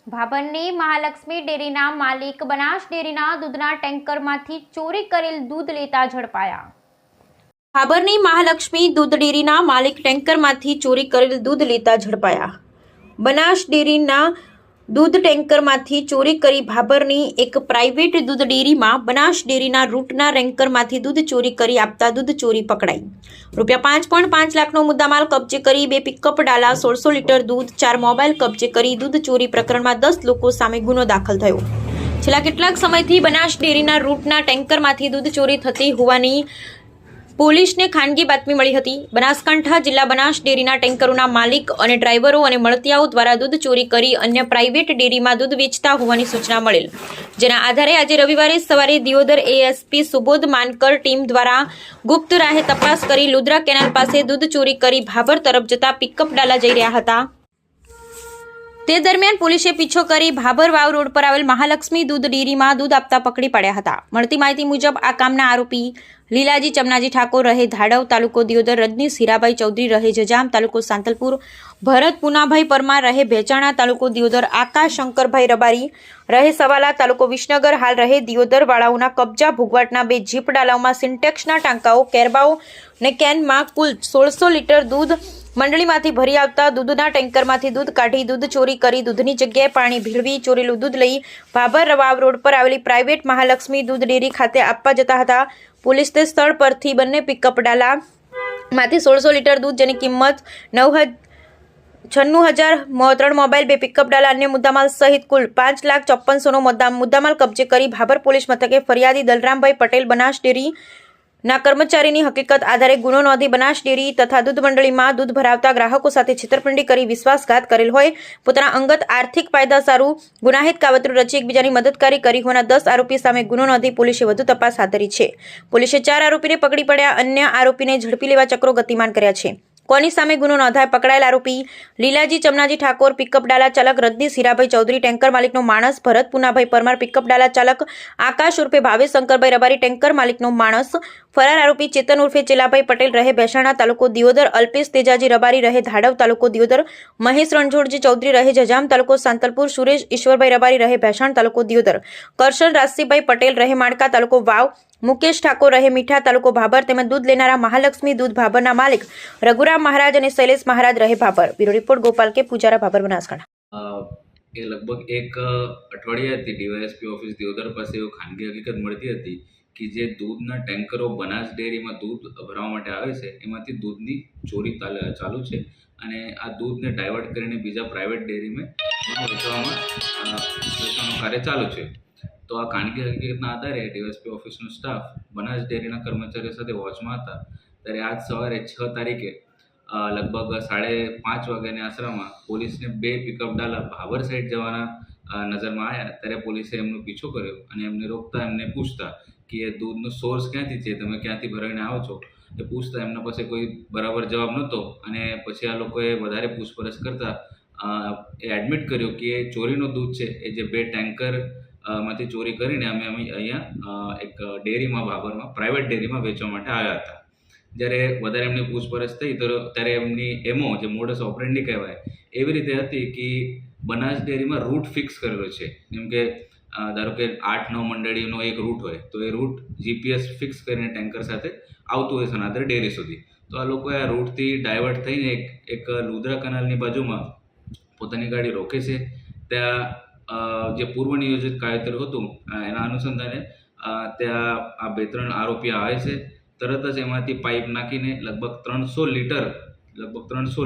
ભાભરની મહાલક્ષ્મી ડેરીના માલિક બનાસ ડેરીના દૂધના ટેન્કરમાંથી ચોરી કરેલ દૂધ લેતા ઝડપાયા। ભાભરની મહાલક્ષ્મી દૂધ ડેરીના માલિક ટેન્કરમાંથી ચોરી કરેલ દૂધ લેતા ઝડપાયા। બનાસ ડેરીના દૂધ ટેન્કરમાંથી ચોરી કરી ભાભરની એક પ્રાઇવેટ દૂધ ડેરીમાં બનાસ ડેરીના રૂટના રેન્કરમાંથી દૂધ ચોરી કરી આપતા દૂધ ચોરી પકડાઈ। ₹5.5 લાખનો મુદ્દામાલ કબજે કરી 2 પિકઅપ ડાલા 1600 લીટર દૂધ 4 મોબાઈલ કબજે કરી દૂધ ચોરી પ્રકરણમાં 10 લોકો સામે ગુનો દાખલ થયો। છેલ્લા કેટલાક સમયથી બનાસ ડેરીના રૂટના ટેન્કરમાંથી દૂધ ચોરી થતી હોવાની પોલીસને ખાનગી બાતમી મળી હતી। બનાસકાંઠા જિલ્લા બનાસ ડેરીના ટેન્કરોના માલિક અને ડ્રાઈવરો અને મળતિયાઓ દ્વારા દૂધ ચોરી કરી અન્ય પ્રાઇવેટ ડેરીમાં દૂધ વેચતા હોવાની સૂચના મળેલ, જેના આધારે આજે રવિવારે સવારે દિયોદર એએસપી સુબોધ માનકર ટીમ દ્વારા ગુપ્ત રાહે તપાસ કરી લુદ્રા કેનાલ પાસે દૂધ ચોરી કરી ભાભર તરફ જતા પિકઅપ ડાલા જઈ રહ્યા હતા। તે દરમિયાન પોલીસે પીછો કરી ભાભર વાવ રોડ પર આવેલ મહાલક્ષ્મી દૂધ ડેરીમાં દૂધ આપતા પકડી પાડ્યા હતા। મળતી માહિતી મુજબ આ કામના આરોપી લીલાજી ચમનાજી ઠાકોર રહે ધાડવ તાલુકો દિયોદર, રજનીશ હીરાભાઈ ચૌધરી રહે જજામ તાલુકો સાંતલપુર, ભરત પુનાભાઈ પરમાર રહે ભેચાણા તાલુકો દિયોદર, આકાશ શંકરભાઈ રબારી રહે સવાલા તાલુકો વિસનગર હાલ રહે દિયોદર વાળાઓના કબજા ભૂગવાટના 2 જીપ ડાલાઓમાં સિન્ટેક્સના ટાંકાઓ કેરબાઓ ને કેનમાં કુલ 1600 લીટર દૂધ મંડળીમાંથી ભરી આવતા દૂધના ટેન્કરમાંથી દૂધ કાઢી દૂધ ચોરી કરી દૂધની જગ્યાએ પાણી ભીળવી ચોરેલું દૂધ લઈ ભાભર વાવ રોડ પર આવેલી પ્રાઇવેટ મહાલક્ષ્મી દૂધ ડેરી ખાતે આપવા જતા હતા। પોલીસ તે સ્થળ પરથી બંને પિકઅપ ડાલામાંથી 1600 લીટર દૂધ જેની કિંમત 96,000 3 મોબાઈલ 2 પિકઅપ ડાલા અન્ય મુદ્દામાલ સહિત કુલ 5,54,100નો મુદ્દામાલ કબજે કરી ભાભર પોલીસ મથકે ફરિયાદી દલરામભાઈ પટેલ બનાસ ડેરી ના કર્મચારીની હકીકત આધારે ગુનો નોંધી બનાસ ડેરી તથા દૂધ મંડળીમાં દૂધ ભરાવતા ગ્રાહકો સાથે છેતરપિંડી કરી વિશ્વાસઘાત કરેલ હોય પોતાના અંગત આર્થિક ફાયદા સારું ગુનાહિત કાવતરું રચી એકબીજાની મદદકારી કરી હોવાના 10 આરોપી સામે ગુનો નોંધી પોલીસે વધુ તપાસ હાથ ધરી છે। પોલીસે 4 આરોપીને પકડી પડ્યા, અન્ય આરોપીને ઝડપી લેવા ચક્રો ગતિમાન કર્યા છે। કોની સામે ગુનો નોંધાય? પકડાયેલ આરોપી લીલાજી ચમનાજી ઠાકોર, પિકઅપ ડાલા ચાલક રજનીશ હીરાભાઈ ચૌધરી, ટેન્કર માલિકનો માણસ ભરત પુનાભાઈ પરમાર, પિકઅપ ડાલા ચાલક આકાશ ઉર્ફે ભાવેશ શંકરભાઈ રબારી, ટેન્કર માલિકનો માણસ ફરાર આરોપી ચેતન ઉર્ફે ચેલાભાઈ પટેલ રહે ભેસાણા તાલુકો દિયોદર, અલ્પેશ તેજાજી રબારી રહે ધાડવ તાલુકો દિયોદર, મહેશ રણછોડજી ચૌધરી રહે જજામ તાલુકો સાંતલપુર, સુરેશ ઈશ્વરભાઈ રબારી રહે ભેસાણ તાલુકો દિયોદર, કરશન રાજસીભાઈ પટેલ રહે માણકા તાલુકો વાવ, મુકેશ ઠાકોર રહે મીઠા તાલુકો ભાભર તેમજ દૂધ લેનારા મહાલક્ષ્મી દૂધ ભાભરના માલિક રઘુરામ મહારાજ અને શૈલેષ મહારાજ રહે ભાભર। બ્યુરો રિપોર્ટ ગોપાલ કે પૂજારા, ભાભર, બનાસકાંઠા। એ લગભગ એક અઠવાડિયાથી ડીવાયએસપી ઓફિસ દિયોદર પાસે એવો ખાનગી હકીકત મળતી હતી કે જે દૂધના ટેન્કરો બનાસ ડેરીમાં દૂધ ભરવા માટે આવે છે એમાંથી દૂધની ચોરી ચાલુ છે અને આ દૂધને ડાયવર્ટ કરીને બીજા પ્રાઇવેટ ડેરીમાં વેચવાનું કાર્ય ચાલુ છે। તો આ ખાનગી હકીકતના આધારે ડીવાયએસપી ઓફિસનો સ્ટાફ બનાસ ડેરીના કર્મચારીઓ સાથે વોચમાં હતા ત્યારે આજ સવારે 6 તારીખે લગભગ 5:30 વાગ્યાની આસરામાં પોલીસને 2 પિકઅપ ડાલા ભાભર સાઈડ જવાના નજરમાં આવ્યા ત્યારે પોલીસે એમનો પીછો કર્યો અને એમને રોકતા એમને પૂછતા કે એ દૂધનો સોર્સ ક્યાંથી છે, તમે ક્યાંથી ભરાઈને આવો છો એ પૂછતા એમના પાસે કોઈ બરાબર જવાબ નહોતો અને પછી આ લોકોએ વધારે પૂછપરછ કરતા એ એડમિટ કર્યું કે એ ચોરીનું દૂધ છે એ જે 2 ટેન્કર માંથી ચોરી કરીને અમે અહીંયા એક ડેરીમાં ભાભરમાં પ્રાઇવેટ ડેરીમાં વેચવા માટે આવ્યા હતા। જ્યારે વધારે એમની પૂછપરછ થઈ તો ત્યારે એમની એમઓ જે મોડસ ઓપરેન્ડી કહેવાય એવી રીતે હતી કે બનાસ ડેરીમાં રૂટ ફિક્સ કરેલો છે, જેમ કે ધારો કે 8-9 મંડળીનો એક રૂટ હોય તો એ રૂટ જીપીએસ ફિક્સ કરીને ટેન્કર સાથે આવતું હોય સનાતર ડેરી સુધી। તો આ લોકોએ આ રૂટથી ડાયવર્ટ થઈને એક લુદ્રા કેનાલની બાજુમાં પોતાની ગાડી રોકે છે। ત્યાં જે પૂર્વ નિયોજિત કાયદેસર હતું એના અનુસંધાને ત્યાં આ 2-3 આરોપી આવે છે। તરત જ એમાંથી પાઇપ નાખીને લગભગ 300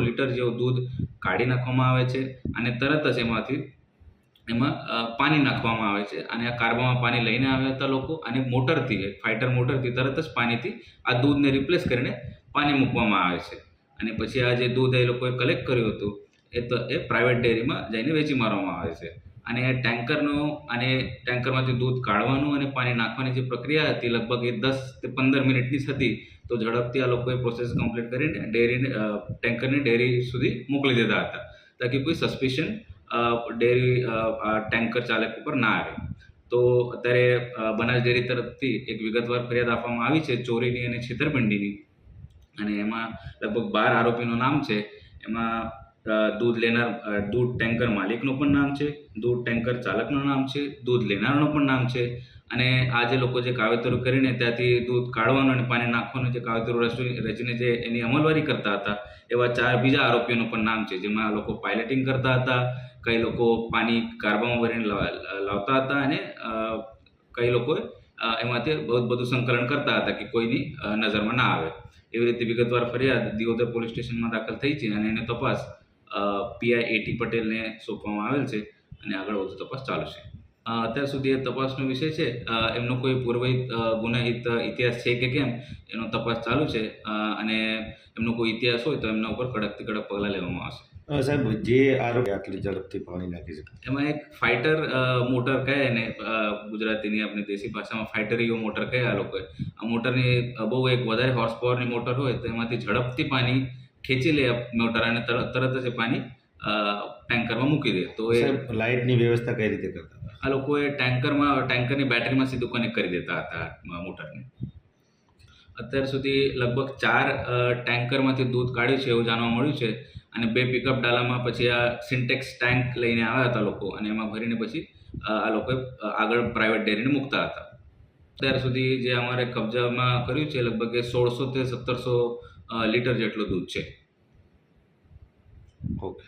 લીટર જેવું દૂધ કાઢી નાખવામાં આવે છે અને તરત જ એમાં પાણી નાખવામાં આવે છે અને આ કાર્બામાં પાણી લઈને આવ્યા હતા લોકો અને મોટરથી ફાઇટર મોટરથી તરત જ પાણીથી આ દૂધને રિપ્લેસ કરીને પાણી મૂકવામાં આવે છે અને પછી આ જે દૂધ એ લોકોએ કલેક્ટ કર્યું હતું એ પ્રાઇવેટ ડેરીમાં જઈને વેચી મારવામાં આવે છે અને ટેન્કરમાંથી દૂધ કાઢવાનું અને પાણી નાખવાની જે પ્રક્રિયા હતી લગભગ એ 10-15 મિનિટની જ હતી। તો ઝડપથી આ લોકોએ પ્રોસેસ કમ્પ્લીટ કરીને ટેન્કરને ડેરી સુધી મોકલી દેતા હતા તાકી કોઈ સસ્પિશન ડેરી ટેન્કર ચાલક ઉપર ના આવે। તો અત્યારે બનાસ ડેરી તરફથી એક વિગતવાર ફરિયાદ આપવામાં આવી છે ચોરીની અને છેતરપિંડીની અને એમાં લગભગ 12 આરોપીનું નામ છે। એમાં દૂધ લેનાર દૂધ ટેન્કર માલિકનું પણ નામ છે, દૂધ ટેન્કર ચાલકનું નામ છે, દૂધ લેનારનું પણ નામ છે, અને આ જે લોકો જે કાવતરું કરીને ત્યાંથી દૂધ કાઢવાનું અને પાણી નાખવાનું જે કાવતરું રચીને જે એની અમલવારી કરતા હતા એવા 4 બીજા આરોપીઓનું પણ નામ છે, જેમાં આ લોકો પાયલટિંગ કરતા હતા, કઈ લોકો પાણી કારબામાં ભરીને લાવતા હતા, અને કઈ લોકોએ એમાંથી બહુ બધું સંકલન કરતા હતા કે કોઈની નજરમાં ના આવે. એવી રીતે વિગતવાર ફરિયાદ દિયોદર પોલીસ સ્ટેશનમાં દાખલ થઈ છે અને એની તપાસ પીઆઈ એટી પટેલને સોંપવામાં આવેલ છે અને આગળ વધુ તપાસ ચાલુ છે. અત્યાર સુધી એ તપાસનો વિષય છે. એમનો કોઈ પૂર્વહિત ગુનાહિત ઇતિહાસ છે કે કેમ એનો તપાસ ચાલુ છે, અને એમનો કોઈ ઇતિહાસ હોય તો એમના ઉપર કડકથી કડક પગલાં લેવામાં આવશે. સાહેબ, જે આરોપી આટલી ઝડપથી પાણી નાખી શકે, એમાં એક ફાઇટર મોટર કહે ને ગુજરાતીની આપણી દેશી ભાષામાં ફાઇટરીઓ મોટર કહે આ લોકોએ. આ મોટરની બહુ એક વધારે હોર્સ પાવરની મોટર હોય તો એમાંથી ઝડપથી પાણી ખેંચી લે મોટર અને તરત જ એ પાણી ટેન્કરમાં મૂકી દે. તો એ સાહેબ લાઇટની વ્યવસ્થા કઈ રીતે કરતા હતા? આ લોકોએ ટેન્કરની બેટરીમાં સીધું કનેક્ટ કરી દેતા હતા મોટરને. અત્યાર સુધી લગભગ 4 ટેન્કરમાંથી દૂધ કાઢ્યું છે એવું જાણવા મળ્યું છે, અને 2 પિકઅપ ડાલામાં પછી આ સિન્ટેક્સ ટેન્ક લઈને આવ્યા હતા લોકો, અને એમાં ભરીને પછી આ લોકોએ આગળ પ્રાઇવેટ ડેરીને મૂકતા હતા. અત્યાર સુધી જે અમારે કબજામાં કર્યું છે લગભગ 1600 થી 1700 લીટર જેટલું દૂધ છે. ઓકે.